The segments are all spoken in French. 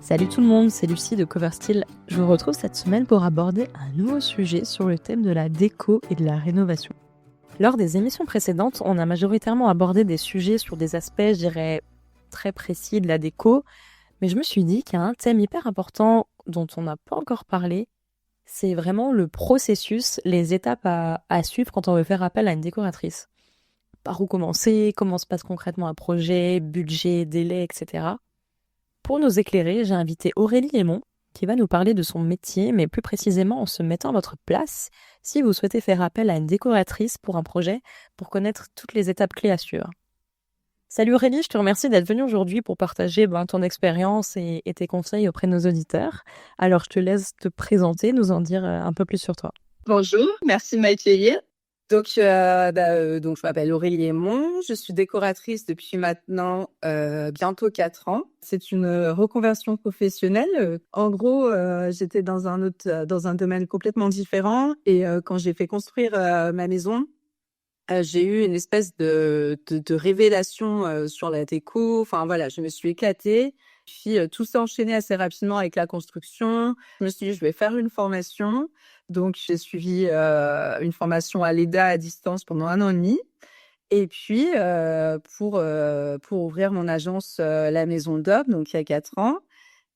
Salut tout le monde, c'est Lucie de Coverstyle. Je vous retrouve cette semaine pour aborder un nouveau sujet sur le thème de la déco et de la rénovation. Lors des émissions précédentes, on a majoritairement abordé des sujets sur des aspects, je dirais, très précis de la déco, mais je me suis dit qu'il y a un thème hyper important dont on n'a pas encore parlé, c'est vraiment le processus, les étapes à suivre quand on veut faire appel à une décoratrice. Par où commencer, comment se passe concrètement un projet, budget, délai, etc. Pour nous éclairer, j'ai invité Aurélie Aymon, qui va nous parler de son métier, mais plus précisément en se mettant à votre place si vous souhaitez faire appel à une décoratrice pour un projet, pour connaître toutes les étapes clés à suivre. Salut Aurélie, je te remercie d'être venue aujourd'hui pour partager ton expérience et tes conseils auprès de nos auditeurs. Alors je te laisse te présenter, nous en dire un peu plus sur toi. Bonjour, merci de m'accueillir. Donc, je m'appelle Aurélie Aymon, je suis décoratrice depuis maintenant bientôt 4 ans. C'est une reconversion professionnelle. En gros, j'étais dans un domaine complètement différent et quand j'ai fait construire ma maison, j'ai eu une espèce de révélation sur la déco. Enfin voilà, je me suis éclatée. Puis tout s'est enchaîné assez rapidement avec la construction. Je me suis dit, je vais faire une formation. Donc j'ai suivi une formation à l'EDA à distance pendant 1 an et demi. Et puis pour ouvrir mon agence La Maison d'Aube, donc il y a 4 ans.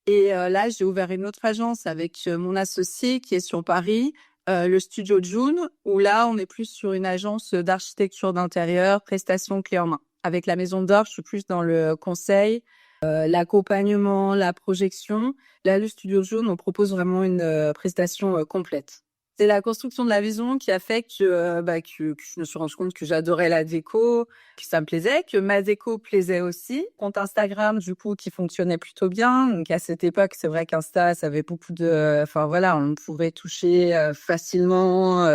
Et là, j'ai ouvert une autre agence avec mon associé qui est sur Paris, le Studio June, où là, on est plus sur une agence d'architecture d'intérieur, prestation clé en main. Avec la Maison d'Or, je suis plus dans le conseil, l'accompagnement, la projection. Là, le Studio June, on propose vraiment une prestation complète. C'est la construction de la maison qui a fait que je me suis rendu compte que j'adorais la déco, que ça me plaisait, que ma déco plaisait aussi. Compte Instagram, du coup, qui fonctionnait plutôt bien. Donc, à cette époque, c'est vrai qu'Insta, ça avait beaucoup de... Enfin, voilà, on pouvait toucher facilement.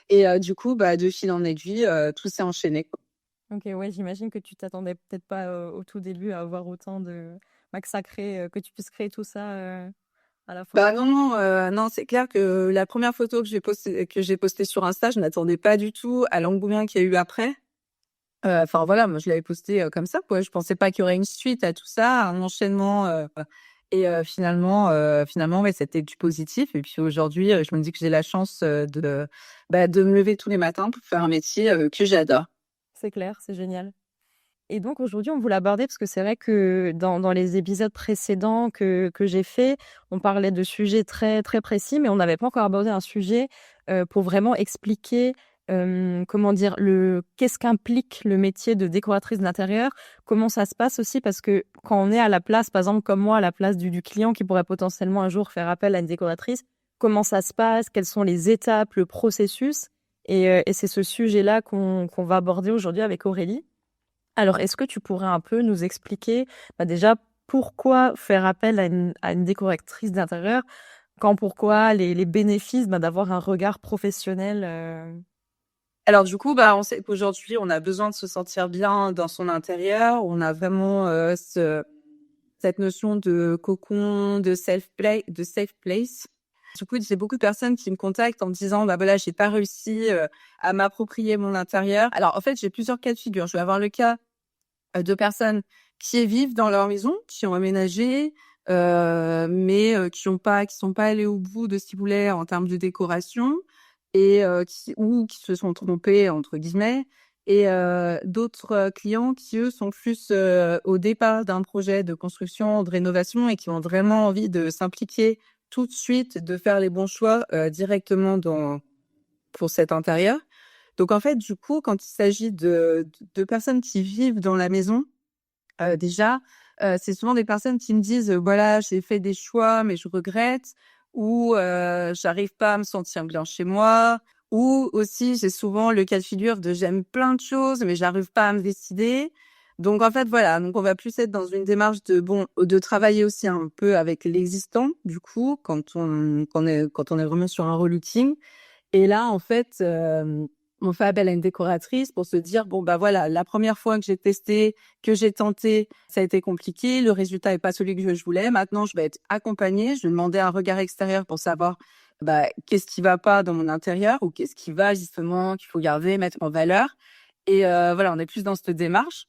Du coup, de fil en aiguille, tout s'est enchaîné, quoi. Ok, ouais, j'imagine que tu t'attendais peut-être pas au tout début à avoir autant de... que tu puisses créer tout ça à la fois. Non, c'est clair que la première photo que j'ai postée sur Insta, je n'attendais pas du tout à l'engouement qu'il y a eu après. Enfin voilà, moi je l'avais posté comme ça, quoi. Je pensais pas qu'il y aurait une suite à tout ça, un enchaînement. Finalement, ouais, c'était du positif. Et puis aujourd'hui, je me dis que j'ai la chance de me lever tous les matins pour faire un métier que j'adore. C'est clair, c'est génial. Et donc aujourd'hui, on voulait aborder, parce que c'est vrai que dans les épisodes précédents que j'ai fait, on parlait de sujets très, très précis, mais on n'avait pas encore abordé un sujet pour vraiment expliquer, qu'est-ce qu'implique le métier de décoratrice d'intérieur, comment ça se passe aussi, parce que quand on est à la place, par exemple, comme moi, à la place du client qui pourrait potentiellement un jour faire appel à une décoratrice, comment ça se passe, quelles sont les étapes, le processus, et c'est ce sujet-là qu'on va aborder aujourd'hui avec Aurélie. Alors, est-ce que tu pourrais un peu nous expliquer, déjà, pourquoi faire appel à une décoratrice d'intérieur, pourquoi les bénéfices, d'avoir un regard professionnel Alors du coup, on sait qu'aujourd'hui, on a besoin de se sentir bien dans son intérieur. On a vraiment cette notion de cocon, de safe place. Du coup, j'ai beaucoup de personnes qui me contactent en me disant, voilà, j'ai pas réussi à m'approprier mon intérieur. Alors en fait, j'ai plusieurs cas de figure. Je vais avoir le cas de personnes qui vivent dans leur maison, qui ont aménagé, mais qui sont pas allés au bout de ce qu'ils voulaient en termes de décoration et qui se sont trompés entre guillemets. Et d'autres clients qui eux sont plus au départ d'un projet de construction, de rénovation et qui ont vraiment envie de s'impliquer tout de suite, de faire les bons choix directement pour cet intérieur. Donc en fait, du coup, quand il s'agit de personnes qui vivent dans la maison, déjà, c'est souvent des personnes qui me disent, «Voilà, j'ai fait des choix, mais je regrette» ou «J'arrive pas à me sentir bien chez moi» ou aussi, j'ai souvent le cas de figure de «J'aime plein de choses, mais j'arrive pas à me décider». Donc en fait, voilà, donc on va plus être dans une démarche de travailler aussi un peu avec l'existant, du coup, quand on est vraiment sur un relooking. Et là, en fait, on fait appel à une décoratrice pour se dire, voilà, la première fois que j'ai testé, que j'ai tenté, ça a été compliqué, le résultat est pas celui que je voulais. Maintenant, je vais être accompagnée, je vais demander un regard extérieur pour savoir, qu'est-ce qui va pas dans mon intérieur ou qu'est-ce qui va justement, qu'il faut garder, mettre en valeur. Et voilà, on est plus dans cette démarche.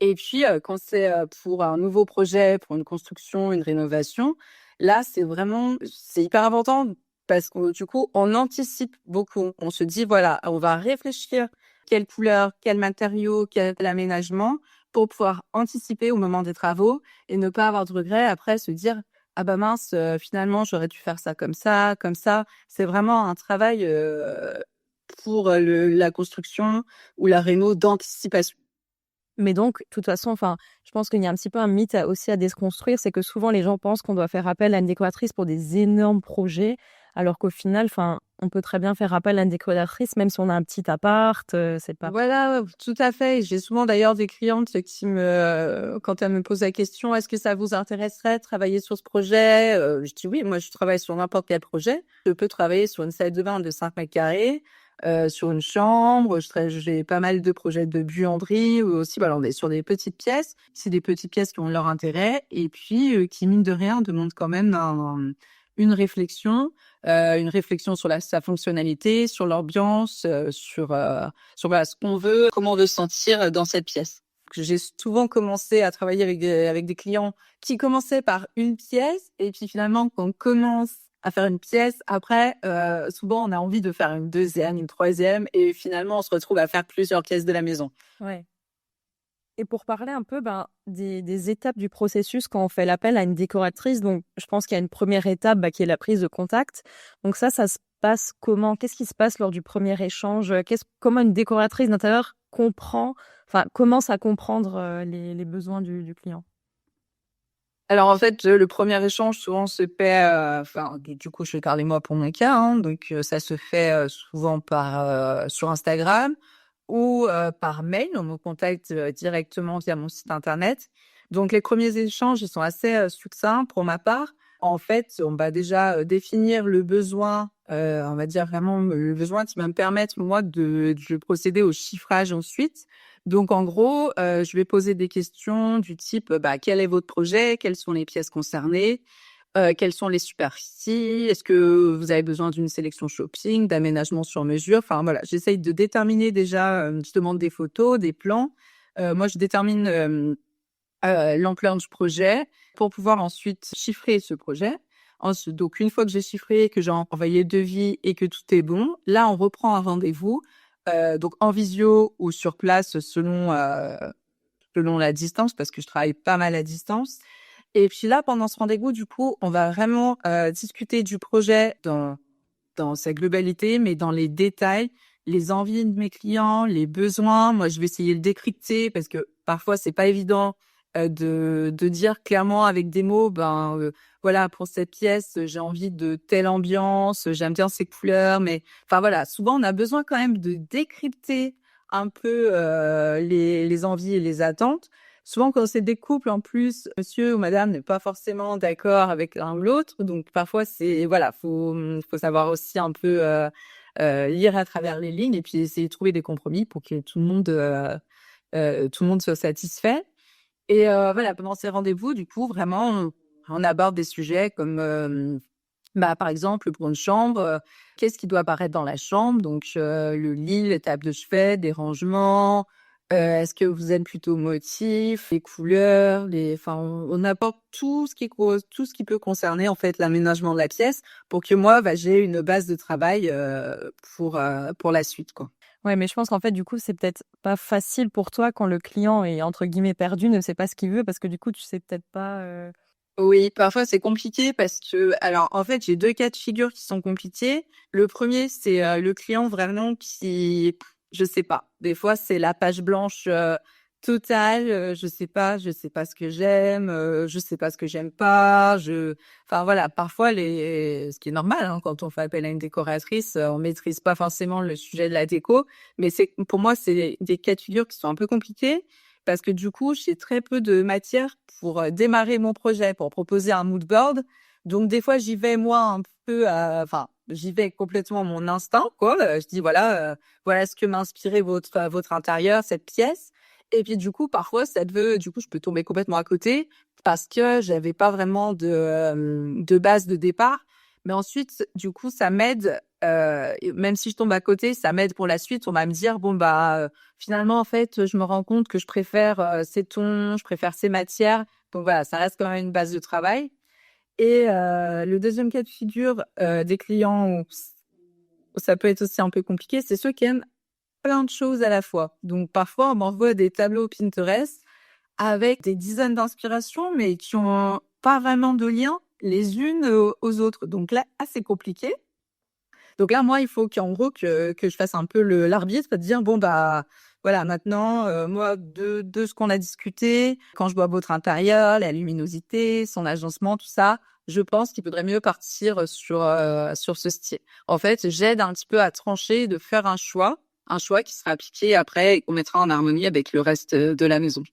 Et puis, quand c'est, pour un nouveau projet, pour une construction, une rénovation, là, c'est hyper important parce que du coup, on anticipe beaucoup. On se dit: «Voilà, on va réfléchir quelle couleur, quel matériau, quel aménagement», pour pouvoir anticiper au moment des travaux et ne pas avoir de regrets après, se dire: «Ah bah mince, finalement, j'aurais dû faire ça comme ça, comme ça». C'est vraiment un travail, pour, la construction ou la réno d'anticipation. Mais donc, de toute façon, enfin, je pense qu'il y a un petit peu un mythe aussi à déconstruire, c'est que souvent les gens pensent qu'on doit faire appel à une décoratrice pour des énormes projets, alors qu'au final, enfin, on peut très bien faire appel à une décoratrice même si on a un petit appart, c'est pas. Voilà, tout à fait. J'ai souvent d'ailleurs des clientes qui quand elles me posent la question: «Est-ce que ça vous intéresserait de travailler sur ce projet?» Je dis: «Oui, moi je travaille sur n'importe quel projet. Je peux travailler sur une salle de bain de 5 mètres carrés, sur une chambre, j'ai pas mal de projets de buanderie ou aussi, voilà, on est sur des petites pièces. C'est des petites pièces qui ont leur intérêt et puis, qui mine de rien demandent quand même une réflexion, sur sa fonctionnalité, sur l'ambiance, sur voilà, ce qu'on veut, comment on veut se sentir dans cette pièce. J'ai souvent commencé à travailler avec des clients qui commençaient par une pièce et puis finalement quand on commence à faire une pièce, après, souvent on a envie de faire une deuxième, une troisième et finalement on se retrouve à faire plusieurs pièces de la maison. Ouais. Et pour parler un peu, ben, des étapes du processus quand on fait l'appel à une décoratrice, donc je pense qu'il y a une première étape, bah, qui est la prise de contact. Donc ça se passe comment? Qu'est-ce qui se passe lors du premier échange? Comment une décoratrice d'intérieur commence à comprendre, les besoins du client? Alors en fait, le premier échange souvent se fait, enfin du coup je vais parler moi pour mon cas, hein, donc ça se fait, souvent sur Instagram ou par mail. On me contacte, directement via mon site internet. Donc les premiers échanges, ils sont assez, succincts pour ma part. En fait, on va déjà, définir le besoin, on va dire vraiment le besoin qui va me permettre moi de procéder au chiffrage ensuite. Donc en gros, je vais poser des questions du type, bah: «Quel est votre projet? Quelles sont les pièces concernées? Quelles sont les superficies? Est-ce que vous avez besoin d'une sélection shopping, d'aménagement sur mesure?» Enfin voilà, j'essaye de déterminer déjà, je demande des photos, des plans. Moi je détermine, l'ampleur du projet pour pouvoir ensuite chiffrer ce projet. Donc une fois que j'ai chiffré, que j'ai envoyé le devis et que tout est bon, là on reprend un rendez-vous, donc en visio ou sur place selon la distance parce que je travaille pas mal à distance. Et puis là, pendant ce rendez-vous, du coup, on va vraiment, discuter du projet dans sa globalité, mais dans les détails, les envies de mes clients, les besoins. Moi, je vais essayer de décrypter parce que parfois c'est pas évident, de dire clairement avec des mots, ben, voilà, pour cette pièce, j'ai envie de telle ambiance, j'aime bien ces couleurs, mais enfin voilà, souvent on a besoin quand même de décrypter un peu, les envies et les attentes. Souvent, quand c'est des couples, en plus, monsieur ou madame n'est pas forcément d'accord avec l'un ou l'autre. Donc, parfois, voilà, faut savoir aussi un peu lire à travers les lignes et puis essayer de trouver des compromis pour que tout le monde soit satisfait. Et voilà, pendant ces rendez-vous, du coup, vraiment, on aborde des sujets comme, bah, par exemple, pour une chambre, qu'est-ce qui doit apparaître dans la chambre? Donc, le lit, les tables de chevet, des rangements. Est-ce que vous êtes plutôt motif, les couleurs, enfin, on apporte tout ce qui peut concerner, en fait, l'aménagement de la pièce pour que moi, bah, j'ai une base de travail, pour la suite, quoi. Ouais, mais je pense qu'en fait, du coup, c'est peut-être pas facile pour toi quand le client est entre guillemets «perdu», ne sait pas ce qu'il veut parce que du coup, tu sais peut-être pas, Oui, parfois c'est compliqué parce que alors, en fait, j'ai 2 cas de figure qui sont compliqués. Le premier, c'est, le client vraiment qui je sais pas, des fois, c'est la page blanche, totale, je sais pas ce que j'aime, je sais pas ce que j'aime pas, enfin voilà, parfois ce qui est normal, hein, quand on fait appel à une décoratrice, on maîtrise pas forcément le sujet de la déco, mais pour moi, c'est des cas de figure qui sont un peu compliqués parce que du coup, j'ai très peu de matière pour, démarrer mon projet, pour proposer un mood board. Donc des fois, j'y vais moi un peu enfin, j'y vais complètement à mon instinct, quoi. Je dis: «Voilà, voilà ce que m'a inspiré votre intérieur, cette pièce». Et puis du coup, parfois, je peux tomber complètement à côté parce que j'avais pas vraiment de base de départ. Mais ensuite, du coup, ça m'aide Et même si je tombe à côté, ça m'aide pour la suite. On va me dire, bon, finalement, en fait, je me rends compte que je préfère ces tons, je préfère ces matières. Donc voilà, ça reste quand même une base de travail. Et le deuxième cas de figure des clients où ça peut être aussi un peu compliqué, c'est ceux qui aiment plein de choses à la fois. Donc parfois, on m'envoie des tableaux Pinterest avec des dizaines d'inspirations, mais qui ont pas vraiment de lien les unes aux autres. Donc là, c'est compliqué. Donc là, moi, il faut qu'en gros que je fasse un peu l'arbitre, de dire bon voilà, maintenant moi de ce qu'on a discuté, quand je vois votre intérieur, la luminosité, son agencement, tout ça, je pense qu'il faudrait mieux partir sur ce style. En fait, j'aide un petit peu à trancher, de faire un choix qui sera appliqué après et qu'on mettra en harmonie avec le reste de la maison.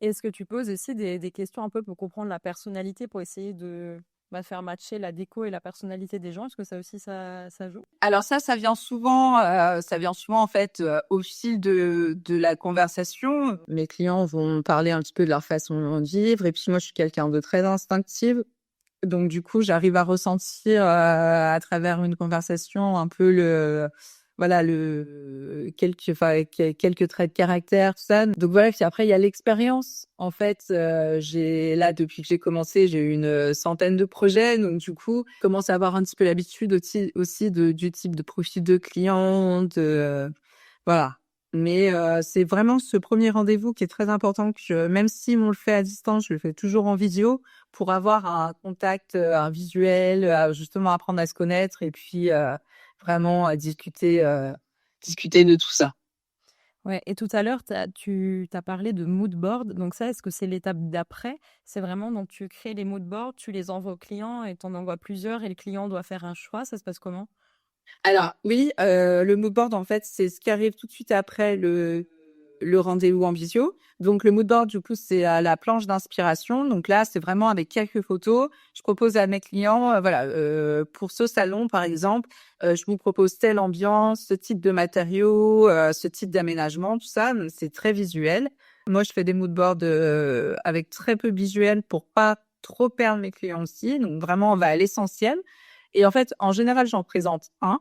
Est-ce que tu poses aussi des questions un peu pour comprendre la personnalité, pour essayer de faire matcher la déco et la personnalité des gens? Est-ce que ça aussi, ça joue? Alors ça vient souvent en fait au fil de la conversation. Mes clients vont parler un petit peu de leur façon de vivre et puis moi je suis quelqu'un de très instinctive. Donc du coup, j'arrive à ressentir à travers une conversation un peu quelques traits de caractère, tout ça. Donc voilà, puis après il y a l'expérience. En fait, depuis que j'ai commencé, j'ai eu une centaine de projets, donc du coup, je commence à avoir un petit peu l'habitude aussi du type de profil de client, voilà. Mais c'est vraiment ce premier rendez-vous qui est très important même si on le fait à distance, je le fais toujours en vidéo pour avoir un contact, un visuel, justement apprendre à se connaître et puis vraiment discuter de tout ça. Ouais, et tout à l'heure, tu as parlé de mood board. Donc ça, est-ce que c'est l'étape d'après? C'est vraiment, donc tu crées les mood boards, tu les envoies au client et tu en envoies plusieurs et le client doit faire un choix. Ça se passe comment? Alors oui, le mood board en fait, c'est ce qui arrive tout de suite après le rendez-vous en visio. Donc le mood board du coup, c'est la planche d'inspiration. Donc là, c'est vraiment avec quelques photos. Je propose à mes clients pour ce salon par exemple, je vous propose telle ambiance, ce type de matériaux, ce type d'aménagement, tout ça. Donc, c'est très visuel. Moi, je fais des mood boards avec très peu visuel pour pas trop perdre mes clients aussi. Donc vraiment, on va à l'essentiel. Et en fait, en général, j'en présente un.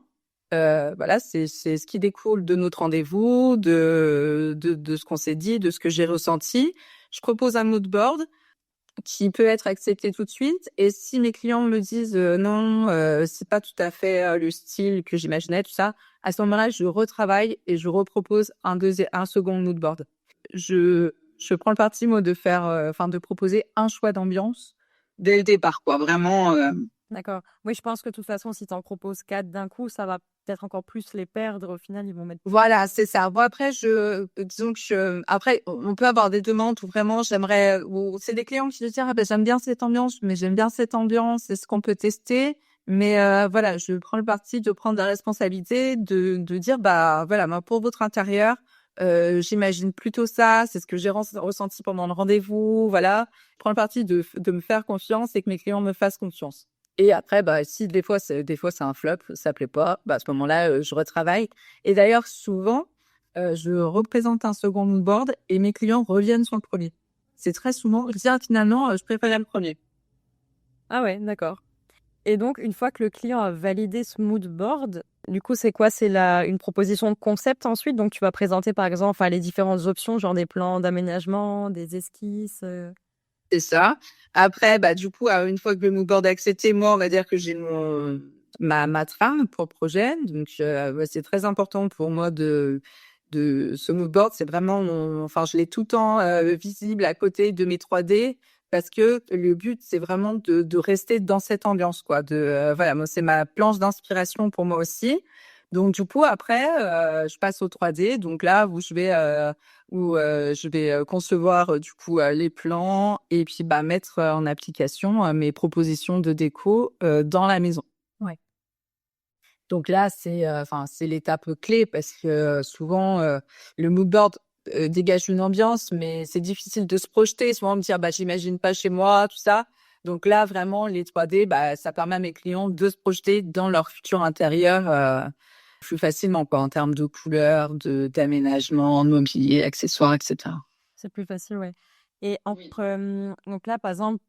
Voilà, c'est ce qui découle de notre rendez-vous, de ce qu'on s'est dit, de ce que j'ai ressenti. Je propose un mood board qui peut être accepté tout de suite. Et si mes clients me disent non, c'est pas tout à fait le style que j'imaginais, tout ça, à ce moment-là, je retravaille et je repropose un second mood board. Je prends le parti moi de proposer un choix d'ambiance dès le départ, quoi. Vraiment. D'accord. Oui, je pense que de toute façon, si tu en proposes 4 d'un coup, ça va peut-être encore plus les perdre. Au final, ils vont mettre... Voilà, c'est ça. Bon, après, disons que après, on peut avoir des demandes où vraiment ou c'est des clients qui disent, ah, ben, j'aime bien cette ambiance, mais j'aime bien cette ambiance, est-ce qu'on peut tester? Mais, voilà, je prends le parti de prendre la responsabilité de dire, bah, voilà, moi, pour votre intérieur, j'imagine plutôt ça, c'est ce que j'ai ressenti pendant le rendez-vous, voilà. Je prends le parti de me faire confiance et que mes clients me fassent confiance. Et après, si des fois c'est un flop, ça plaît pas, à ce moment-là, je retravaille. Et d'ailleurs, souvent, je représente un second mood board et mes clients reviennent sur le premier. C'est très souvent, je dis ah, finalement, je préférais le premier. Ah ouais, d'accord. Et donc, une fois que le client a validé ce mood board, du coup, c'est quoi? C'est une proposition de concept ensuite. Donc, tu vas présenter, par exemple, les différentes options, genre des plans d'aménagement, des esquisses. C'est ça. Après, du coup, une fois que le mood board est accepté, moi, on va dire que j'ai ma trame pour le projet. Donc, ouais, c'est très important pour moi de ce mood board. C'est vraiment je l'ai tout le temps visible à côté de mes 3D parce que le but, c'est vraiment de rester dans cette ambiance, quoi. Voilà, moi, c'est ma planche d'inspiration pour moi aussi. Donc, du coup, après, je passe au 3D. Donc là, où je vais concevoir du coup les plans et puis mettre en application mes propositions de déco dans la maison. Ouais. Donc là, c'est l'étape clé parce que souvent le mood board dégage une ambiance, mais c'est difficile de se projeter. Souvent, on me dit j'imagine pas chez moi, tout ça. Donc là, vraiment, les 3D, ça permet à mes clients de se projeter dans leur futur intérieur plus facilement, quoi, en termes de couleurs, d'aménagement, de mobilier, accessoires, etc. C'est plus facile, ouais. Et Oui. donc là, par exemple,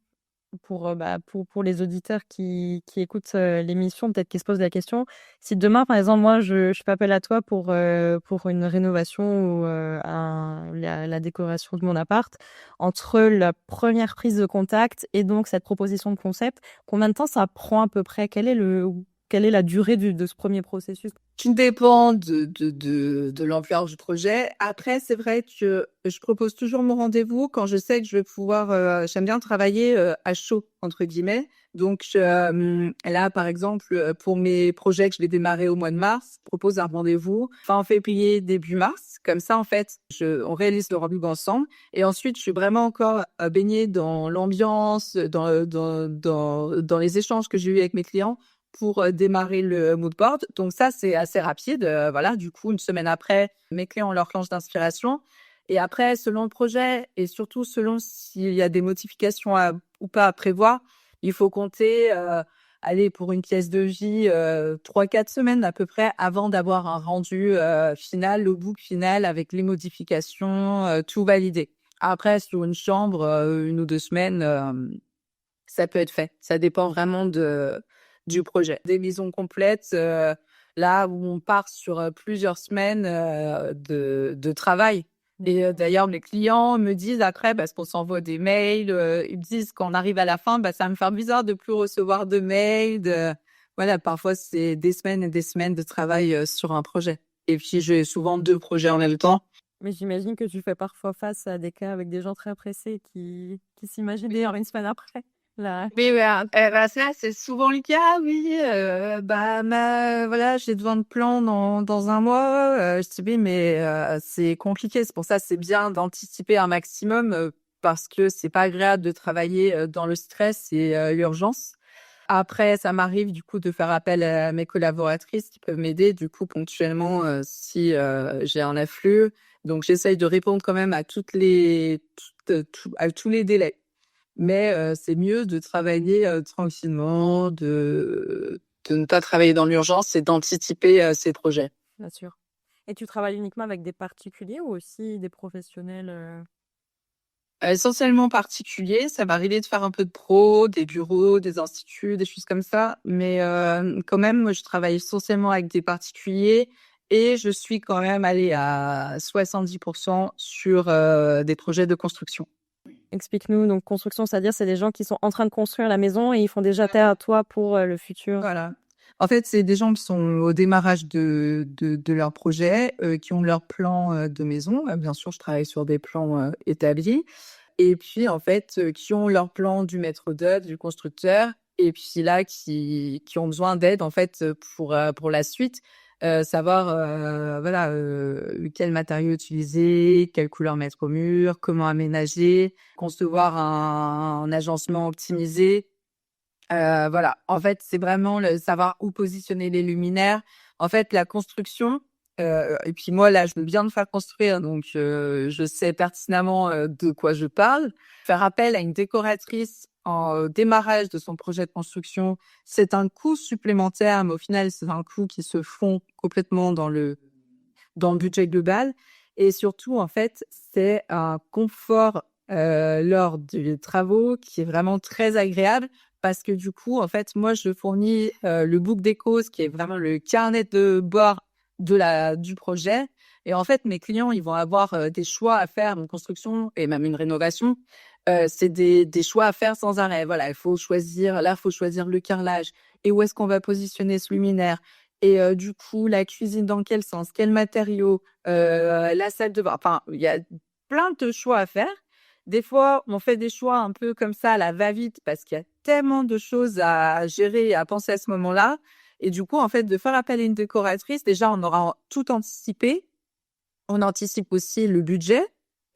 pour les auditeurs qui écoutent l'émission, peut-être qui se posent la question, si demain, par exemple, moi, je fais appel à toi pour une rénovation ou la décoration de mon appart, entre la première prise de contact et donc cette proposition de concept, combien de temps ça prend à peu près? Quelle est la durée de ce premier processus? Tout dépend de l'ampleur du projet. Après, c'est vrai que je propose toujours mon rendez-vous quand je sais que je vais pouvoir, j'aime bien travailler, «à chaud» entre guillemets. Donc, là, par exemple, pour mes projets que je vais démarrer au mois de mars, je propose un rendez-vous fin février, début mars. Comme ça, en fait, on réalise le rendez-vous ensemble et ensuite, je suis vraiment encore, baignée dans l'ambiance, dans les échanges que j'ai eus avec mes clients pour démarrer le mood board. Donc ça, c'est assez rapide. Voilà, du coup, une semaine après, mes clients ont leur planche d'inspiration. Et après, selon le projet et surtout selon s'il y a des modifications ou pas à prévoir, il faut compter, aller pour une pièce de vie, 3-4 semaines à peu près avant d'avoir un rendu final, le book final avec les modifications, tout validé. Après, sur une chambre, 1 ou 2 semaines, ça peut être fait. Ça dépend vraiment du projet. Des maisons complètes, là où on part sur plusieurs semaines de travail. Et d'ailleurs, mes clients me disent après, parce qu'on s'envoie des mails, ils me disent quand on arrive à la fin, bah, ça me fait bizarre de plus recevoir de mails. Voilà, parfois c'est des semaines et des semaines de travail sur un projet. Et puis j'ai souvent 2 projets en même temps. Mais j'imagine que tu fais parfois face à des cas avec des gens très pressés qui s'imaginent d'ailleurs une semaine après. Là. Oui, ouais, bah, ça, c'est souvent le cas, oui. Voilà, j'ai besoin de plans dans un mois. Je dis oui, mais c'est compliqué. C'est pour ça, c'est bien d'anticiper un maximum parce que c'est pas agréable de travailler dans le stress et l'urgence. Après, ça m'arrive du coup de faire appel à mes collaboratrices qui peuvent m'aider du coup ponctuellement si j'ai un afflux. Donc, j'essaye de répondre quand même à à tous les délais. Mais c'est mieux de travailler, tranquillement, de ne pas travailler dans l'urgence et d'anticiper, ses projets. Bien sûr. Et tu travailles uniquement avec des particuliers ou aussi des professionnels Essentiellement particulier, ça m'arrivait de faire un peu de pro, des bureaux, des instituts, des choses comme ça. Mais quand même, moi, je travaille essentiellement avec des particuliers et je suis quand même allée à 70 sur, des projets de construction. Explique-nous, donc construction, c'est-à-dire c'est des gens qui sont en train de construire la maison et ils font déjà appel à toi pour le futur. Voilà. En fait, c'est des gens qui sont au démarrage de leur projet, qui ont leur plan, de maison. Bien sûr, je travaille sur des plans, établis et puis, en fait, qui ont leur plan du maître d'œuvre, du constructeur et puis là, qui ont besoin d'aide, en fait, pour la suite. Savoir, voilà, quel matériau utiliser, quelle couleur mettre au mur, comment aménager, concevoir un agencement optimisé. Voilà, en fait, c'est vraiment le savoir où positionner les luminaires. En fait, la construction, et puis moi, là, je viens de faire construire, donc je sais pertinemment, de quoi je parle. Faire appel à une décoratrice en démarrage de son projet de construction, c'est un coût supplémentaire, mais au final, c'est un coût qui se fond complètement dans le budget global et surtout, en fait, c'est un confort, lors des travaux qui est vraiment très agréable parce que du coup, en fait, moi, je fournis, le book déco, ce qui est vraiment le carnet de bord du projet et en fait, mes clients, ils vont avoir, des choix à faire, une construction et même une rénovation. C'est des choix à faire sans arrêt. Voilà, il faut choisir le carrelage et où est-ce qu'on va positionner ce luminaire et du coup, la cuisine dans quel sens? Quels matériaux? La salle de bain. Enfin, il y a plein de choix à faire. Des fois, on fait des choix un peu comme ça à la va-vite parce qu'il y a tellement de choses à gérer et à penser à ce moment-là et du coup, en fait, de faire appel à une décoratrice, déjà, on aura tout anticipé. On anticipe aussi le budget.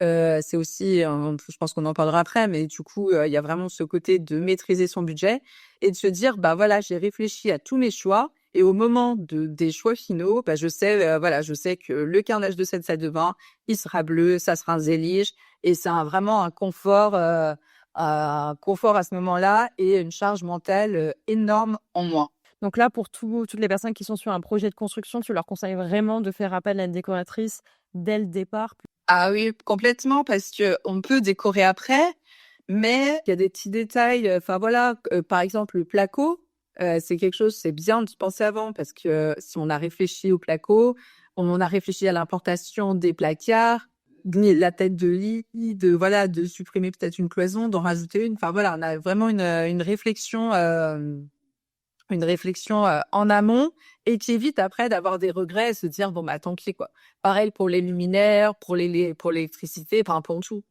C'est aussi, je pense qu'on en parlera après, mais du coup, il y a vraiment ce côté de maîtriser son budget et de se dire: «Bah, voilà, j'ai réfléchi à tous mes choix et au moment des choix finaux, bah, je sais, voilà, je sais que le carrelage de cette salle de bain, il sera bleu, ça sera un zélige» et c'est vraiment un confort à ce moment-là et une charge mentale, énorme en moins. Donc là, pour toutes les personnes qui sont sur un projet de construction, tu leur conseilles vraiment de faire appel à une décoratrice dès le départ? Ah oui, complètement, parce que on peut décorer après, Mais il y a des petits détails, enfin voilà, par exemple le placo, c'est quelque chose, c'est bien de penser avant parce que si on a réfléchi au placo, on a réfléchi à l'importation des placards, la tête de lit, de supprimer peut-être une cloison, d'en rajouter une. Enfin voilà, on a vraiment une réflexion en amont et qui évite après d'avoir des regrets et se dire bon bah tant pis quoi. Pareil pour les luminaires, pour l'électricité, enfin pour tout.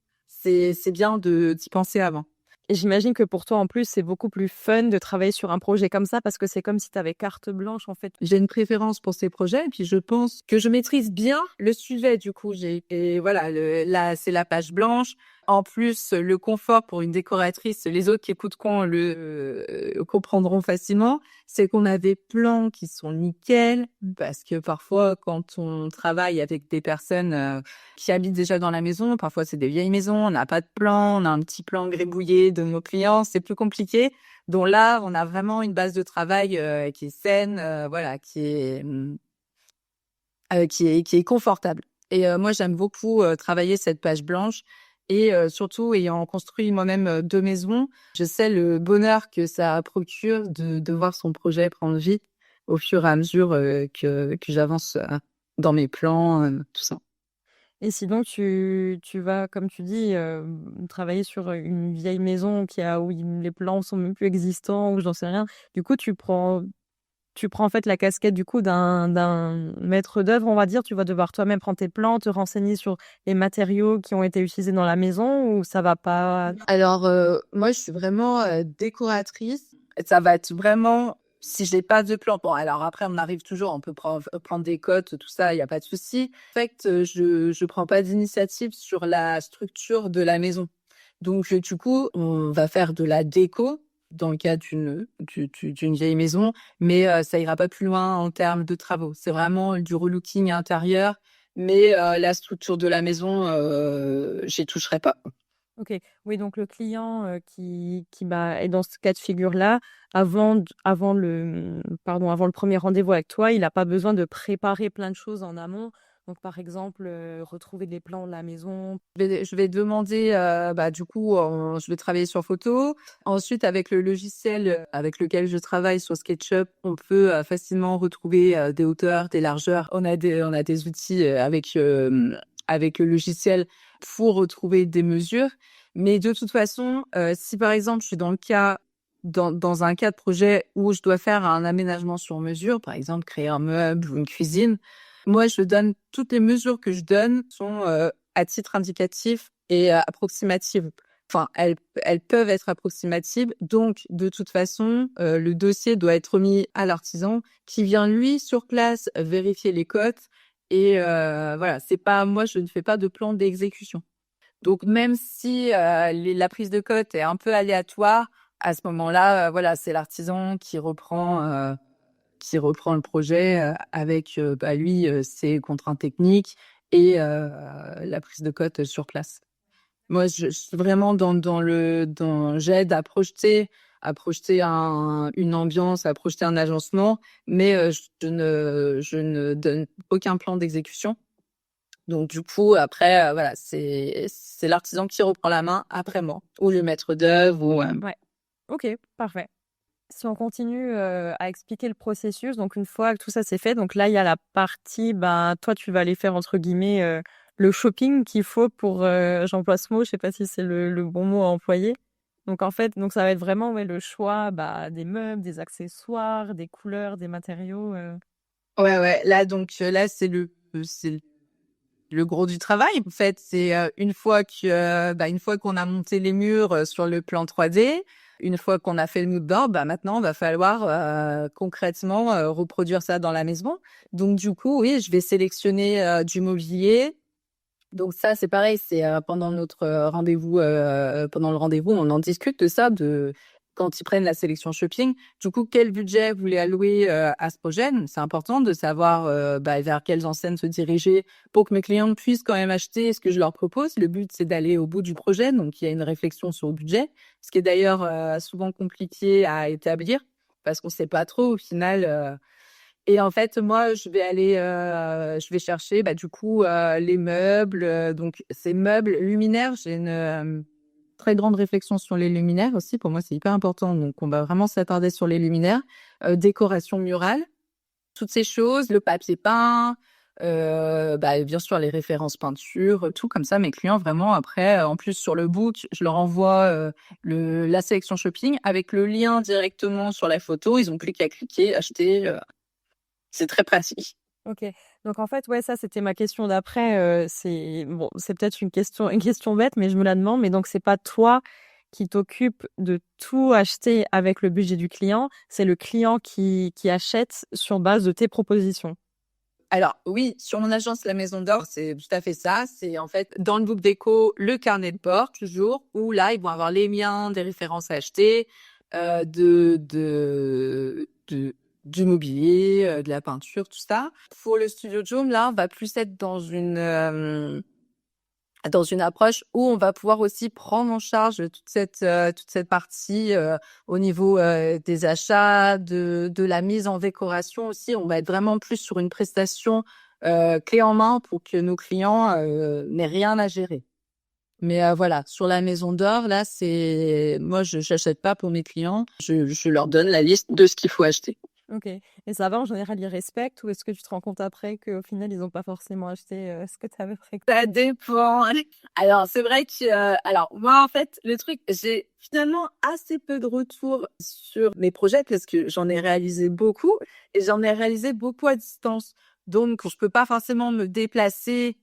C'est bien d'y penser avant. Et j'imagine que pour toi, en plus, c'est beaucoup plus fun de travailler sur un projet comme ça parce que c'est comme si tu avais carte blanche, en fait. J'ai une préférence pour ces projets et puis je pense que je maîtrise bien le sujet du coup. Et voilà, là c'est la page blanche. En plus, le confort pour une décoratrice, les autres qui écouteront comprendront facilement, c'est qu'on a des plans qui sont nickel parce que parfois quand on travaille avec des personnes qui habitent déjà dans la maison, parfois c'est des vieilles maisons, on n'a pas de plan, on a un petit plan gribouillé de nos clients, c'est plus compliqué. Donc là, on a vraiment une base de travail qui est saine, voilà, qui est confortable. Et moi, j'aime beaucoup travailler cette page blanche. Et surtout, ayant construit moi-même 2 maisons, je sais le bonheur que ça procure de voir son projet prendre vie au fur et à mesure que j'avance dans mes plans, tout ça. Et sinon, tu vas, comme tu dis, travailler sur une vieille maison où les plans sont même plus existants ou j'en sais rien. Du coup, tu prends en fait la casquette du coup d'un maître d'œuvre, on va dire. Tu vas devoir toi-même prendre tes plans, te renseigner sur les matériaux qui ont été utilisés dans la maison ou ça va pas. Alors, moi, je suis vraiment décoratrice. Ça va être vraiment, si j'ai pas de plan. Bon, alors après, on arrive toujours, on peut prendre des cotes, tout ça, il y a pas de souci. En fait, je prends pas d'initiative sur la structure de la maison. Donc, du coup, on va faire de la déco dans le cas d'une vieille maison, mais ça ira pas plus loin en termes de travaux. C'est vraiment du relooking intérieur, mais la structure de la maison, j'y toucherai pas. Ok, oui, donc le client est dans ce cas de figure-là, avant le premier rendez-vous avec toi, il n'a pas besoin de préparer plein de choses en amont. Donc, par exemple, retrouver des plans de la maison. Je vais demander, du coup, je vais travailler sur photo. Ensuite, avec le logiciel avec lequel je travaille sur SketchUp, on peut facilement retrouver des hauteurs, des largeurs. On a des outils avec le logiciel pour retrouver des mesures. Mais de toute façon, si par exemple, je suis dans un cas de projet où je dois faire un aménagement sur mesure, par exemple, créer un meuble ou une cuisine, moi, toutes les mesures que je donne sont à titre indicatif et approximatives. Enfin, elles peuvent être approximatives. Donc, de toute façon, le dossier doit être remis à l'artisan qui vient, lui, sur place, vérifier les cotes. Et voilà, c'est pas, moi, je ne fais pas de plan d'exécution. Donc, même si la prise de cote est un peu aléatoire, à ce moment-là, voilà, c'est l'artisan qui reprend le projet avec lui ses contraintes techniques et la prise de cote sur place. Moi, je suis vraiment j'aide à projeter une ambiance, à projeter un agencement, mais je ne donne aucun plan d'exécution. Donc du coup, après, voilà, c'est l'artisan qui reprend la main après moi, ou le maître d'œuvre, ou Ouais, ok, parfait. Si on continue à expliquer le processus, donc une fois que tout ça c'est fait, donc là il y a la partie, toi tu vas aller faire entre guillemets le shopping qu'il faut pour, j'emploie ce mot, je sais pas si c'est le bon mot à employer. Donc en fait, ça va être vraiment le choix des meubles, des accessoires, des couleurs, des matériaux. Ouais. Là, c'est le gros du travail. En fait, c'est une fois qu'on a monté les murs sur le plan 3D, une fois qu'on a fait le mood board, maintenant, il va falloir concrètement reproduire ça dans la maison. Donc, du coup, oui, je vais sélectionner du mobilier. Donc ça, c'est pareil, c'est pendant notre rendez-vous, pendant le rendez-vous, on en discute de ça, de quand ils prennent la sélection shopping. Du coup, quel budget vous voulez allouer à ce projet? Donc, c'est important de savoir vers quelles enseignes se diriger pour que mes clients puissent quand même acheter ce que je leur propose. Le but, c'est d'aller au bout du projet, donc il y a une réflexion sur le budget, ce qui est d'ailleurs souvent compliqué à établir parce qu'on sait pas trop au final. Et en fait, moi, je vais chercher, du coup, les meubles. Donc, ces meubles luminaires, très grande réflexion sur les luminaires aussi. Pour moi, c'est hyper important. Donc, on va vraiment s'attarder sur les luminaires, décoration murale, toutes ces choses, le papier peint, bien sûr les références peinture, tout comme ça. Mes clients vraiment après, en plus sur le book, je leur envoie la sélection shopping avec le lien directement sur la photo. Ils ont plus qu'à cliquer, acheter. C'est très pratique. OK. Donc en fait, ouais, ça c'était ma question d'après, c'est peut-être une question bête, mais je me la demande, mais donc c'est pas toi qui t'occupes de tout acheter avec le budget du client, c'est le client qui achète sur base de tes propositions? Alors oui, sur mon agence La Maison d'Or, c'est tout à fait ça. C'est en fait dans le book déco, le carnet de bord toujours, où là ils vont avoir les miens, des références à acheter, du mobilier, de la peinture, tout ça. Pour le studio Joom, là, on va plus être dans une approche où on va pouvoir aussi prendre en charge toute cette partie au niveau des achats, de la mise en décoration aussi. On va être vraiment plus sur une prestation clé en main pour que nos clients n'aient rien à gérer. Mais voilà, sur la Maison d'Or, là, moi, je n'achète pas pour mes clients. Je leur donne la liste de ce qu'il faut acheter. OK, et ça va, en général, ils respectent ou est-ce que tu te rends compte après qu'au final, ils n'ont pas forcément acheté, ce que tu avais préconisé? Ça dépend. Alors, c'est vrai que, alors, moi, en fait, le truc, j'ai finalement assez peu de retours sur mes projets parce que j'en ai réalisé beaucoup et j'en ai réalisé beaucoup à distance. Donc, je peux pas forcément me déplacer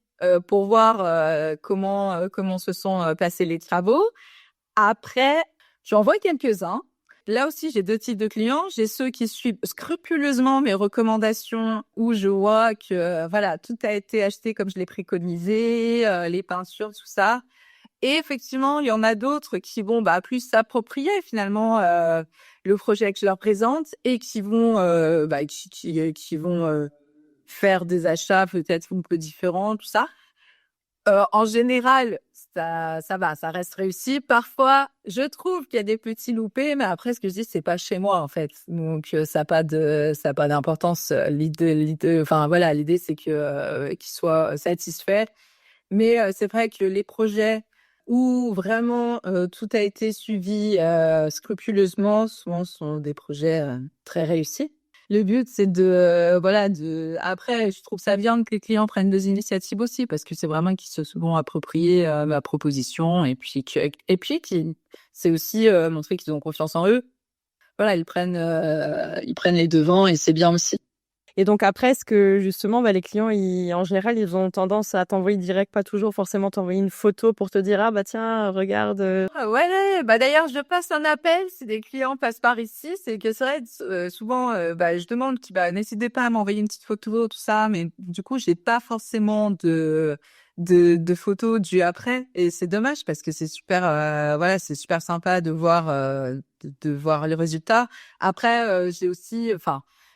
pour voir comment se sont passés les travaux. Après, j'en vois quelques-uns. Là aussi, j'ai 2 types de clients. J'ai ceux qui suivent scrupuleusement mes recommandations où je vois que, voilà, tout a été acheté comme je l'ai préconisé, les peintures, tout ça. Et effectivement, il y en a d'autres qui vont, plus s'approprier finalement, le projet que je leur présente et qui vont, qui vont, faire des achats peut-être un peu différents, tout ça. En général, ça va, ça reste réussi. Parfois, je trouve qu'il y a des petits loupés, mais après, ce que je dis, c'est pas chez moi, en fait. Donc, ça a pas d'importance. Enfin, voilà, l'idée, c'est qu'ils soient satisfaits. Mais, c'est vrai que les projets où vraiment, tout a été suivi, scrupuleusement, souvent, sont des projets, très réussis. Le but, c'est après, je trouve ça bien que les clients prennent des initiatives aussi, parce que c'est vraiment qu'ils se sont appropriés ma proposition et puis c'est aussi montrer qu'ils ont confiance en eux. Voilà, ils prennent les devants et c'est bien aussi. Et donc après, est-ce que justement, les clients, en général, ils ont tendance à t'envoyer direct, pas toujours forcément t'envoyer une photo pour te dire: «Ah bah tiens, regarde, Ah ouais, d'ailleurs, je passe un appel si des clients passent par ici. C'est que c'est vrai, souvent, je demande n'hésitez pas à m'envoyer une petite photo, tout ça, mais du coup, j'ai pas forcément de photos du après et c'est dommage parce que c'est super, voilà, c'est super sympa de voir le résultat. Après, j'ai aussi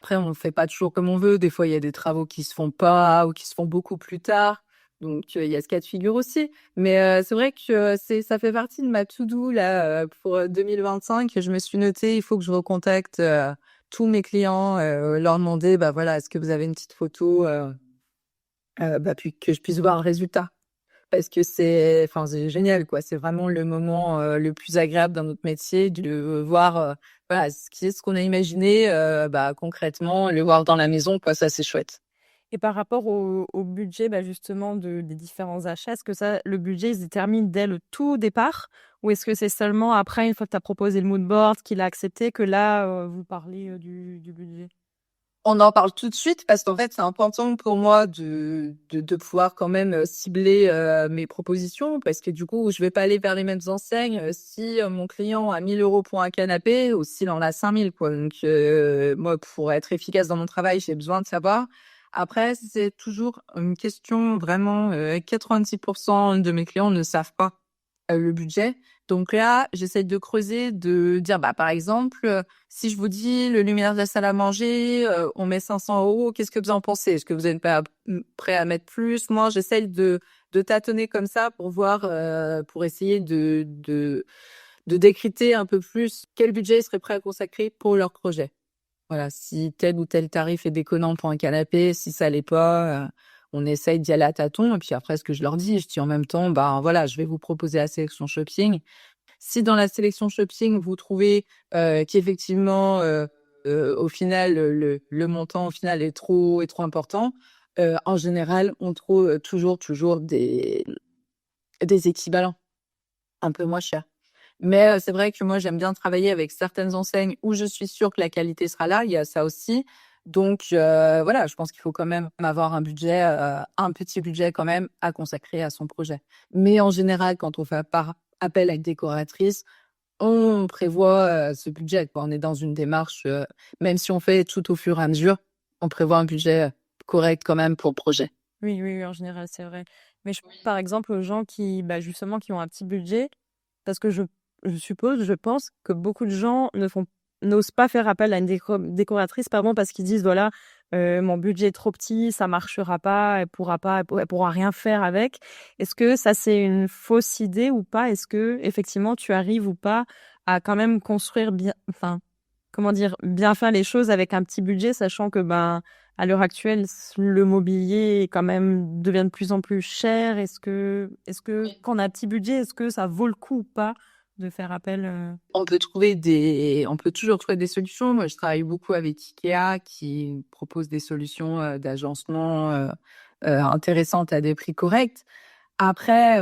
après, on fait pas toujours comme on veut. Des fois, il y a des travaux qui se font pas ou qui se font beaucoup plus tard. Donc, il y a ce cas de figure aussi. Mais c'est vrai que ça fait partie de ma to-do là pour 2025. Je me suis notée, il faut que je recontacte tous mes clients, leur demander, voilà, est-ce que vous avez une petite photo, puis que je puisse voir le résultat. Parce que c'est génial, quoi. C'est vraiment le moment le plus agréable dans notre métier de voir, voilà, ce qu'on a imaginé, concrètement, le voir dans la maison, quoi. Ça, c'est chouette. Et par rapport au budget, justement des différents achats, est-ce que le budget, il se détermine dès le tout départ? Ou est-ce que c'est seulement après, une fois que tu as proposé le mood board, qu'il a accepté, que là, vous parlez, du budget? On en parle tout de suite parce qu'en fait, c'est important pour moi de pouvoir quand même cibler mes propositions parce que du coup, je vais pas aller vers les mêmes enseignes si mon client a 1 000 € pour un canapé ou s'il en a 5 000, quoi. Donc, moi, pour être efficace dans mon travail, j'ai besoin de savoir. Après, c'est toujours une question vraiment, 90% de mes clients ne savent pas le budget. Donc là, j'essaie de creuser, de dire, par exemple, si je vous dis le luminaire de la salle à manger, on met 500 €, qu'est-ce que vous en pensez? Est-ce que vous êtes prêt à mettre plus? Moi, j'essaie de tâtonner comme ça pour voir, pour essayer de décrypter un peu plus quel budget ils seraient prêts à consacrer pour leur projet. Voilà, si tel ou tel tarif est déconnant pour un canapé, si ça l'est pas, on essaye d'y aller à tâtons et puis après ce que je leur dis en même temps, voilà, je vais vous proposer la sélection shopping, Si dans la sélection shopping, vous trouvez qu'effectivement, au final, le montant au final est trop important, en général, on trouve toujours des équivalents un peu moins chers. Mais c'est vrai que moi, j'aime bien travailler avec certaines enseignes où je suis sûre que la qualité sera là. Il y a ça aussi. Donc voilà, je pense qu'il faut quand même avoir un budget, un petit budget quand même à consacrer à son projet. Mais en général, quand on fait appel à une décoratrice, on prévoit ce budget, quoi. On est dans une démarche, même si on fait tout au fur et à mesure, on prévoit un budget correct quand même pour le projet. Oui, oui, oui, en général, c'est vrai. Mais je pense par exemple aux gens qui, bah, justement, qui ont un petit budget, parce que je suppose, je pense que beaucoup de gens n'osent pas faire appel à une décoratrice, pardon, parce qu'ils disent, voilà, mon budget est trop petit, ça marchera pas, elle pourra rien faire avec. Est-ce que ça, c'est une fausse idée ou pas? Est-ce que, effectivement, tu arrives ou pas à quand même construire bien, enfin, comment dire, bien faire les choses avec un petit budget, sachant que, ben, à l'heure actuelle, le mobilier quand même devient de plus en plus cher. Est-ce que quand on a un petit budget, est-ce que ça vaut le coup ou pas de faire appel On peut toujours trouver des solutions. Moi, je travaille beaucoup avec Ikea qui propose des solutions d'agencement intéressantes à des prix corrects. Après,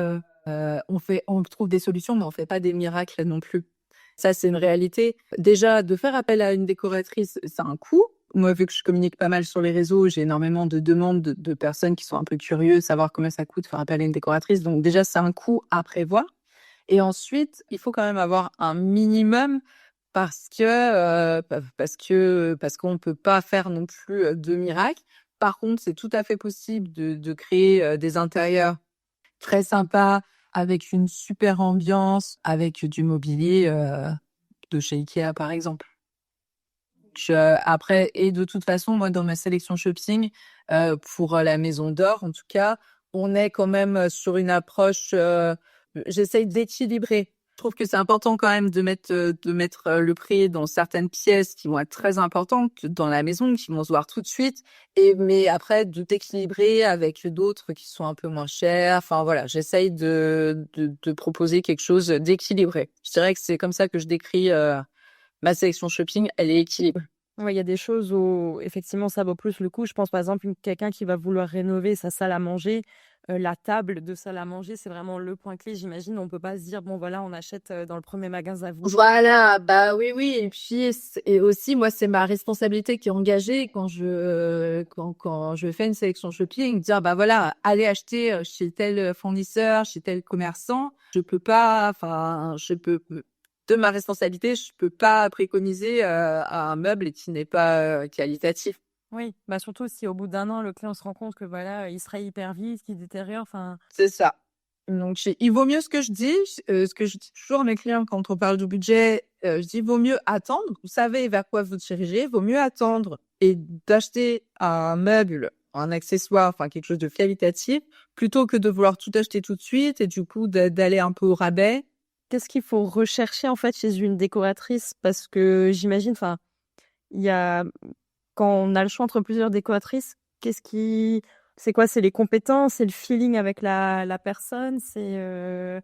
on trouve des solutions, mais on fait pas des miracles non plus. Ça, c'est une réalité. Déjà, de faire appel à une décoratrice, ça a un coût. Moi, vu que je communique pas mal sur les réseaux, j'ai énormément de demandes de personnes qui sont un peu curieuses, savoir combien ça coûte faire appel à une décoratrice. Donc déjà, c'est un coût à prévoir. Et ensuite, il faut quand même avoir un minimum parce qu'on peut pas faire non plus de miracles. Par contre, c'est tout à fait possible de créer des intérieurs très sympas avec une super ambiance, avec du mobilier de chez Ikea par exemple. Après, et de toute façon, moi dans ma sélection shopping pour la Maison d'Or, en tout cas, on est quand même sur une approche. J'essaye d'équilibrer. Je trouve que c'est important quand même de mettre le prix dans certaines pièces qui vont être très importantes dans la maison, qui vont se voir tout de suite. Mais après, d'équilibrer avec d'autres qui sont un peu moins chers. Enfin voilà, j'essaye de proposer quelque chose d'équilibré. Je dirais que c'est comme ça que je décris ma sélection shopping. Elle est équilibrée. Ouais, il y a des choses où effectivement ça vaut plus le coup. Je pense par exemple quelqu'un qui va vouloir rénover sa salle à manger, la table de salle à manger, c'est vraiment le point clé. J'imagine, on peut pas se dire bon voilà, on achète dans le premier magasin à vous. Voilà, bah oui, oui. Et puis, et aussi, moi, c'est ma responsabilité qui est engagée quand je fais une sélection shopping, dire, bah voilà, allez acheter chez tel fournisseur, chez tel commerçant. Je peux pas, enfin, de ma responsabilité, je peux pas préconiser un meuble qui n'est pas qualitatif. Oui, bah surtout si au bout d'un an le client se rend compte que voilà, il sera hyper vite, qu'il détériore. Enfin, C'est ça. Donc, il vaut mieux ce que je dis, ce que je dis toujours à mes clients quand on parle du budget, je dis, vaut mieux attendre. Vous savez vers quoi vous dirigez, vaut mieux attendre et d'acheter un meuble, un accessoire, enfin quelque chose de qualitatif, plutôt que de vouloir tout acheter tout de suite et du coup d'aller un peu au rabais. qu'est-ce qu'il faut rechercher en fait chez une décoratrice? Parce que j'imagine, enfin, il y a quand on a le choix entre plusieurs décoratrices, c'est quoi? C'est les compétences, c'est le feeling avec la personne, c'est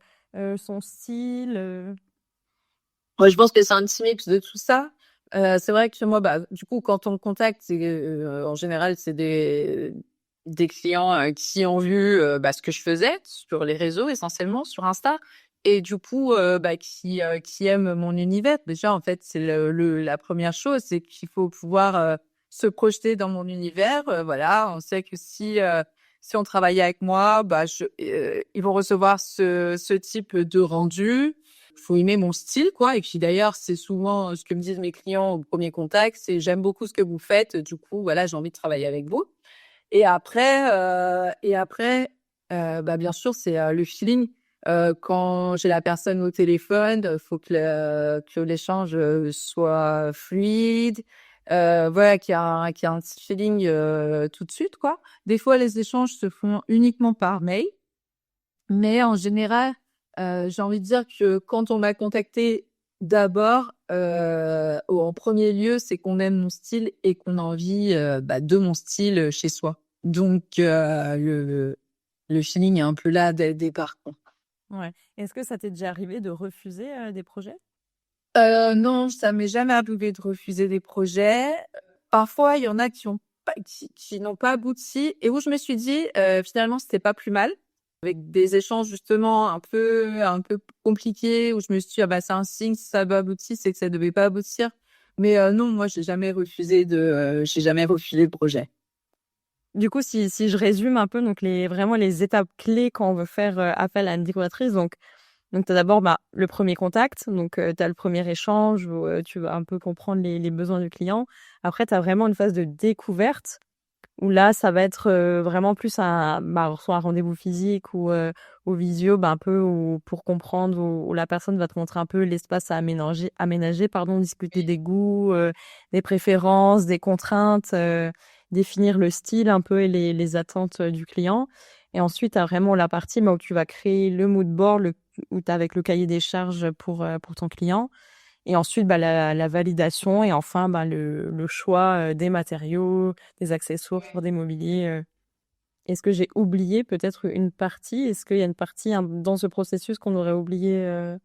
son style. Ouais, je pense que c'est un petit mix de tout ça. C'est vrai que moi, bah, du coup, quand on me contacte, en général, c'est des clients qui ont vu bah, ce que je faisais sur les réseaux, essentiellement sur Insta, et du coup, bah, qui aiment mon univers. Déjà, en fait, c'est la première chose, c'est qu'il faut pouvoir se projeter dans mon univers. Voilà, on sait que si on travaille avec moi, bah, ils vont recevoir ce type de rendu. Faut aimer mon style, quoi. Et puis d'ailleurs, c'est souvent ce que me disent mes clients au premier contact, c'est j'aime beaucoup ce que vous faites. Du coup, voilà, j'ai envie de travailler avec vous. Et après, bah bien sûr, c'est le feeling. Quand j'ai la personne au téléphone, faut que l'échange soit fluide. Voilà, qu'il y a un petit feeling tout de suite, quoi. Des fois, les échanges se font uniquement par mail, mais en général, j'ai envie de dire que quand on m'a contacté d'abord, en premier lieu, c'est qu'on aime mon style et qu'on a envie bah, de mon style chez soi. Donc le feeling est un peu là dès le départ, quoi. Ouais. Est-ce que ça t'est déjà arrivé de refuser, des projets? Non, ça m'est jamais arrivé de refuser des projets. Parfois, il y en a qui n'ont pas abouti et où je me suis dit, finalement, c'était pas plus mal. Avec des échanges justement un peu compliqués où je me suis dit: «Ah bah, c'est un signe, si ça a pas abouti, c'est que ça devait pas aboutir». Mais non, moi, j'ai jamais refusé de projet. Du coup, si je résume un peu donc vraiment les étapes clés quand on veut faire, appel à une décoratrice donc tu as d'abord, bah, le premier contact, donc tu as le premier échange où, tu vas un peu comprendre les besoins du client. Après, tu as vraiment une phase de découverte où là, ça va être, vraiment plus soit un rendez-vous physique ou visio, bah, un peu où pour comprendre, où la personne va te montrer un peu l'espace à aménager, pardon, discuter des goûts, des préférences, des contraintes, définir le style un peu et les attentes, du client et ensuite, tu as vraiment la partie, bah, où tu vas créer le mood board, où tu as avec le cahier des charges pour ton client et ensuite, bah, la validation et enfin, bah, le choix, des matériaux, des accessoires pour des mobiliers, Est-ce que j'ai oublié peut-être une partie? Est-ce qu'il y a une partie, dans ce processus qu'on aurait oublié,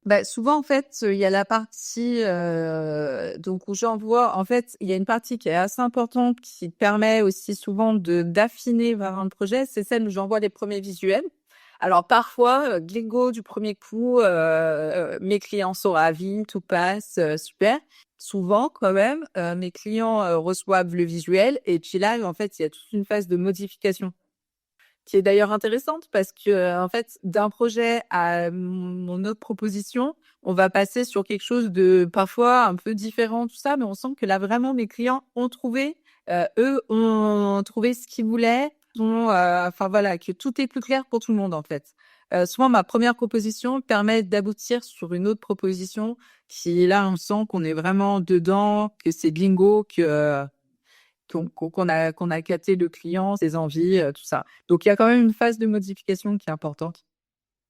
Bah, souvent, en fait, il y a la partie, donc où j'envoie en fait, il y a une partie qui est assez importante, qui permet aussi souvent d'affiner vraiment le projet, c'est celle où j'envoie les premiers visuels. Alors parfois, glingo du premier coup, mes clients sont ravis, tout passe, super. Souvent quand même, mes clients, reçoivent le visuel et puis là, en fait, il y a toute une phase de modification. Qui est d'ailleurs intéressante parce que, en fait, d'un projet à mon autre proposition, on va passer sur quelque chose de parfois un peu différent, tout ça, mais on sent que là, vraiment, mes clients ont trouvé, eux ont trouvé ce qu'ils voulaient, enfin voilà, que tout est plus clair pour tout le monde, en fait. Souvent, ma première proposition permet d'aboutir sur une autre proposition qui, là, on sent qu'on est vraiment dedans, que c'est bingo, qu'on a capté le client, ses envies, tout ça. Donc il y a quand même une phase de modification qui est importante,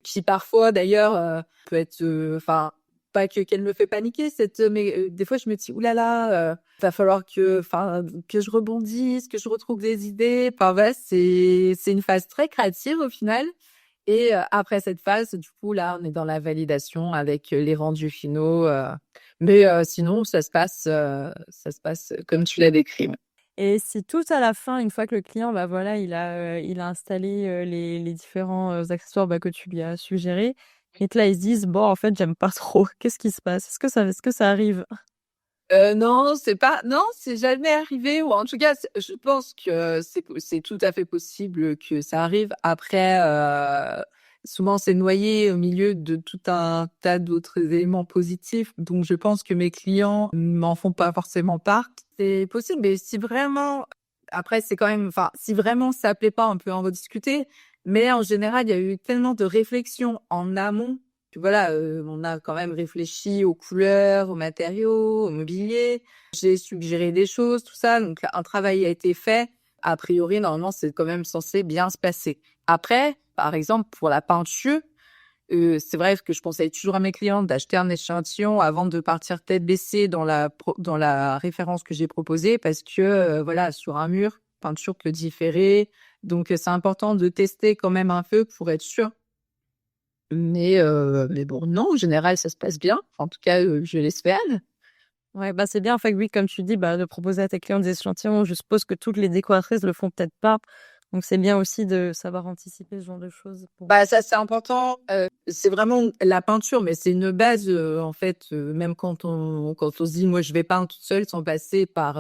qui parfois d'ailleurs, peut être, enfin, pas qu'elle me fait paniquer mais des fois je me dis: «Ouh là là, va falloir que je rebondisse, que je retrouve des idées». Enfin ouais, c'est une phase très créative au final et après cette phase, du coup, là, on est dans la validation avec, les rendus finaux, mais sinon ça se passe comme tu l'as décrit. et si tout à la fin, une fois que le client, bah, voilà, il a installé, les différents, accessoires, bah, que tu lui as suggérés et que là, ils se disent: «Bon, en fait, j'aime pas trop». Qu'est-ce qui se passe? Est-ce que ça arrive? Non, c'est jamais arrivé ou en tout cas, je pense que c'est tout à fait possible que ça arrive. Après, souvent c'est noyé au milieu de tout un tas d'autres éléments positifs, donc je pense que mes clients m'en font pas forcément part. C'est possible, mais si vraiment après c'est quand même enfin, si vraiment ça plaît pas, on peut en rediscuter, mais en général, il y a eu tellement de réflexions en amont puis voilà, on a quand même réfléchi aux couleurs, aux matériaux, au mobilier. J'ai suggéré des choses, tout ça, donc un travail a été fait. A priori, normalement, c'est quand même censé bien se passer. Après, par exemple, pour la peinture, c'est vrai que je conseille toujours à mes clients d'acheter un échantillon avant de partir tête baissée dans la référence que j'ai proposée parce que, voilà, sur un mur, peinture peut différer. Donc, c'est important de tester quand même un peu pour être sûr. Mais bon, non, en général, ça se passe bien. En tout cas, je l'espère. Ouais, bah, c'est bien en fait, oui, comme tu dis, bah, de proposer à tes clients des échantillons. Je suppose que toutes les décoratrices le font peut-être pas. Donc c'est bien aussi de savoir anticiper ce genre de choses pour Bah, ça, c'est important. C'est vraiment la peinture, mais c'est une base, en fait, même quand on se dit: «Moi, je vais peindre toute seule sans passer par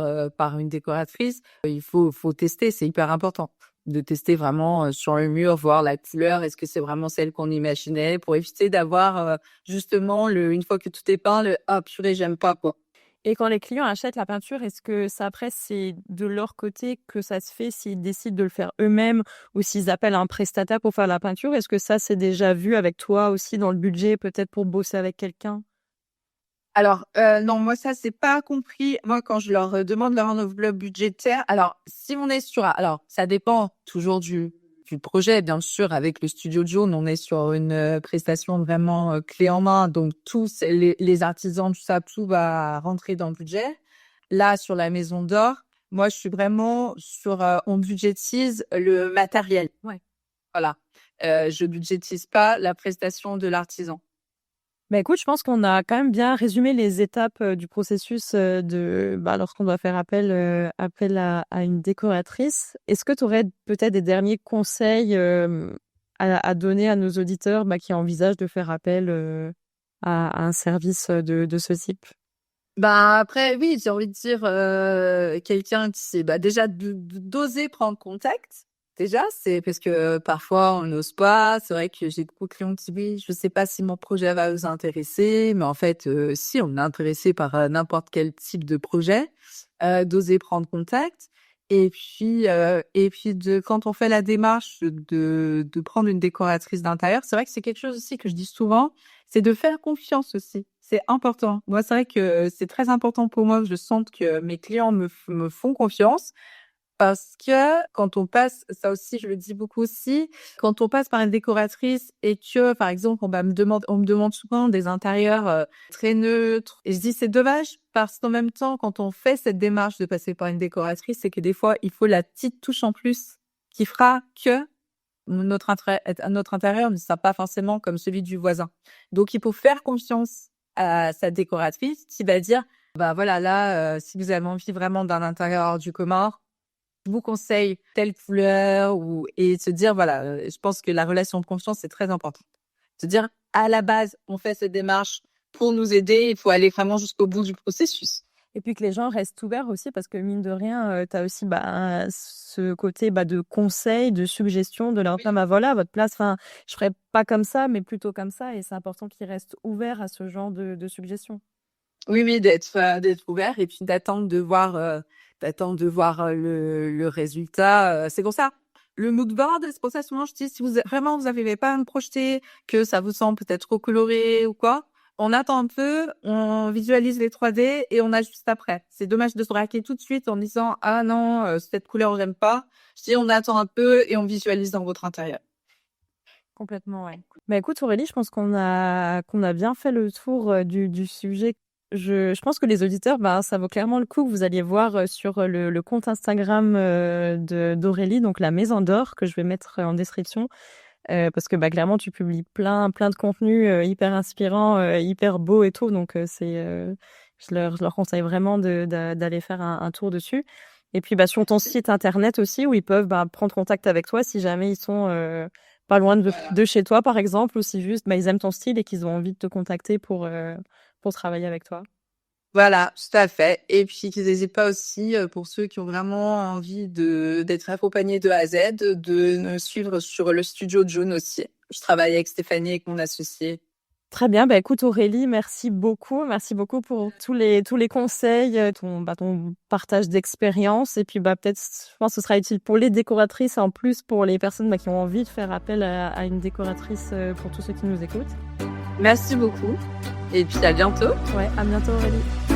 une décoratrice», il faut tester, c'est hyper important de tester vraiment, sur le mur, voir la couleur. Est-ce que c'est vraiment celle qu'on imaginait? Pour éviter d'avoir, justement une fois que tout est peint, «Ah purée, j'aime pas», quoi. et quand les clients achètent la peinture, est-ce que ça après c'est de leur côté que ça se fait s'ils décident de le faire eux-mêmes ou s'ils appellent un prestataire pour faire la peinture? Est-ce que ça c'est déjà vu avec toi aussi dans le budget, peut-être pour bosser avec quelqu'un? Alors, non, moi ça, c'est pas compris. Moi, quand je leur demande leur enveloppe budgétaire, alors si on est alors ça dépend toujours du projet, bien sûr. Avec le studio Jaune, on est sur une prestation vraiment clé en main, donc tous les artisans, tout ça, tout va rentrer dans le budget. Là, sur la Maison d'Or, moi, je suis vraiment sur, on budgétise le matériel. Ouais. Voilà. je budgétise pas la prestation de l'artisan. Bah, écoute, je pense qu'on a quand même bien résumé les étapes du processus lorsqu'on doit faire appel à une décoratrice. Est-ce que tu aurais peut-être des derniers conseils à donner à nos auditeurs qui envisagent de faire appel à un service de ce type? Après, oui, j'ai envie de dire, quelqu'un qui sait, déjà d'oser prendre contact. Déjà, c'est parce que parfois on n'ose pas. C'est vrai que j'ai beaucoup de clients qui disent: «Oui, je sais pas si mon projet va vous intéresser», mais en fait, si, on est intéressé par, n'importe quel type de projet. D'oser prendre contact et puis, quand on fait la démarche de prendre une décoratrice d'intérieur, c'est vrai que c'est quelque chose aussi que je dis souvent, c'est de faire confiance aussi. C'est important. Moi, c'est vrai que c'est très important pour moi que je sente que mes clients me font confiance. Parce que quand on passe, ça aussi je le dis beaucoup aussi, quand on passe par une décoratrice et que, par exemple, on me demande souvent des intérieurs très neutres. Et je dis c'est dommage parce qu'en même temps, quand on fait cette démarche de passer par une décoratrice, c'est que des fois il faut la petite touche en plus qui fera que notre intérieur ne sera pas forcément comme celui du voisin. Donc il faut faire confiance à sa décoratrice qui va dire voilà là, si vous avez envie vraiment d'un intérieur hors du commun, je vous conseille telle couleur et se dire voilà, je pense que la relation de confiance c'est très important. Se dire à la base, on fait cette démarche pour nous aider, il faut aller vraiment jusqu'au bout du processus. Et puis que les gens restent ouverts aussi parce que mine de rien, tu as aussi ce côté de conseil, de suggestion, de leur dire voilà, à votre place, je ferais pas comme ça, mais plutôt comme ça. Et c'est important qu'ils restent ouverts à ce genre de suggestions. Oui, d'être ouvert et puis d'attendre de voir le résultat. C'est pour ça. Le mood board, c'est pour ça souvent je dis si vous n'arrivez pas à me projeter, que ça vous semble peut-être trop coloré ou quoi, on attend un peu, on visualise les 3D et on ajuste après. C'est dommage de se braquer tout de suite en disant ah non, cette couleur j'aime pas. Je dis on attend un peu et on visualise dans votre intérieur. Complètement, ouais. Écoute Aurélie, je pense qu'on a bien fait le tour du sujet. Je pense que les auditeurs, ça vaut clairement le coup que vous alliez voir sur le compte Instagram d'Aurélie, donc la Maison d'Or, que je vais mettre en description, parce que clairement tu publies plein de contenus hyper inspirants, hyper beaux et tout, donc je leur conseille vraiment d'aller faire un tour dessus. Et puis sur ton site internet aussi, où ils peuvent prendre contact avec toi si jamais ils sont pas loin de chez toi par exemple, ou si juste ils aiment ton style et qu'ils ont envie de te contacter pour travailler avec toi. Voilà, tout à fait. Et puis qu'ils n'hésitent pas aussi, pour ceux qui ont vraiment envie d'être accompagnés de A à Z, de me suivre sur le studio June aussi. Je travaille avec Stéphanie, avec mon associé. Très bien, écoute Aurélie, merci beaucoup pour tous les conseils, ton partage d'expérience, et puis peut-être, je pense que ce sera utile pour les décoratrices, en plus pour les personnes qui ont envie de faire appel à une décoratrice, pour tous ceux qui nous écoutent. Merci beaucoup et puis à bientôt. Ouais, à bientôt Aurélie.